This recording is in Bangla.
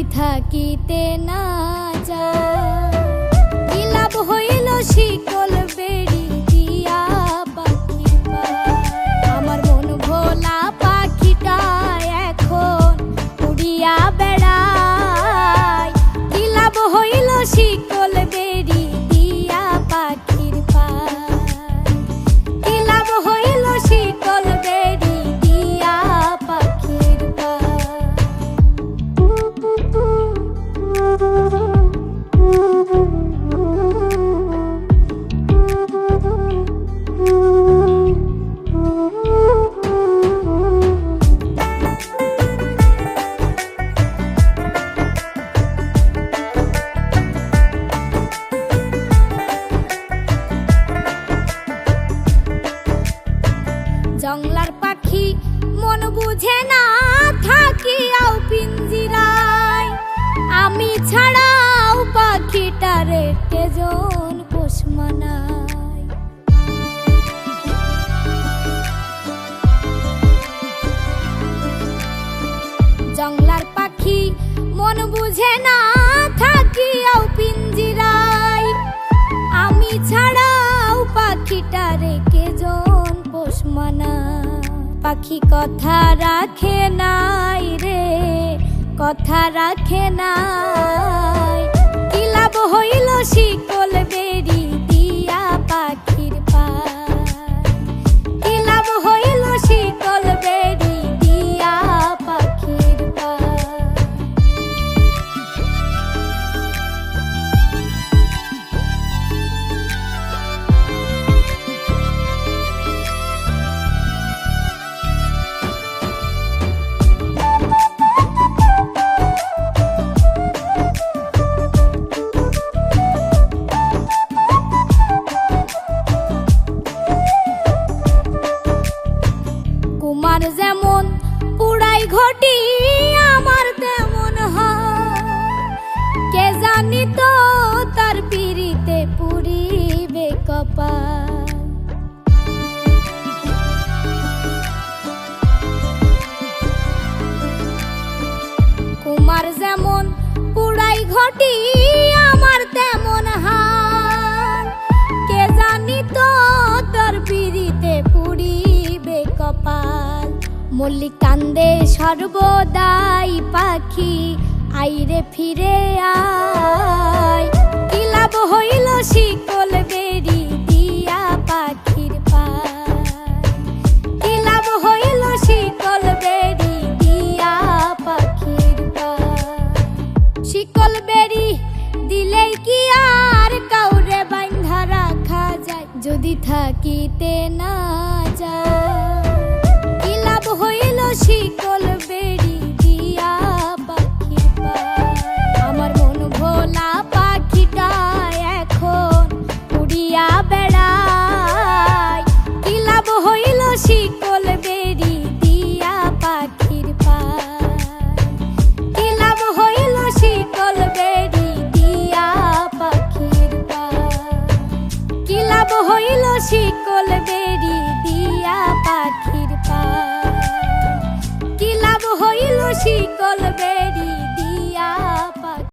যদি থাকিতে না যায়, কি লাভ হইল শিকল বেড়ি দিয়া পাখির পায়। আমার মন ভোলা পাখিটা এখন উড়িয়া বেড়ায়, কি লাভ হইল শিকল বেড়ি দিয়া পাখির পায়, কি লাভ হইল শিকল বেড়ি দিয়া পাখির পায়। জংলার পাখি মন বুঝে না থাকিয়াও পিঞ্জিরায়, আমি ছাড়াও পাখিটারে কেজন পোষ মানায়। জংলার পাখি মন বুঝে না থাকিয়াও পিঞ্জিরায়, আমি ছাড়াও পাখিটারে কেজন পোষ মানায়। পাখি কথা রাখে নাই রে, কথা রাখে নাই, কি লাভ হইল শিকল বেড়ি দিয়া পাখির পায়, কি লাভ হইল শিকল বেড়ি দিয়া পাখির পায়। তোমার যেমন পুরাই ঘটি আমার তেমন হয়, কে জানি তো তার পিরিতে পুরিবে কপাল। কুমার যেমন পুরাই ঘটি আমার তেমন হয়, কে জানি তো তার পিরিতে পুরিবে কপাল। মল্লিক কান্দে সর্বদাই পাখি আইরে ফিরে আয়, কি লাভ হইল শিকল বেড়ি দিয়া পাখির পায়, কি লাভ হইল শিকল বেড়ি দিয়া পাখির পায়। শিকল বেড়ি দিলেই কি আর কাউরে বাঁধা রাখা যায়, যদি থাকিতে না যায়, কি লাভ হইল শিকল বেড়ি দিয়া পাখির পায়। আমার মন ভোলা পাখিটা এখন উড়িয়া বেড়ায়, কি লাভ হইল শিকল বেড়ি দিয়া পাখির পায়, কি লাভ হইল শিকল বেড়ি দিয়া পাখির পায়, কি লাভ হইল শিকল বেড়ি দিয়া পাখি।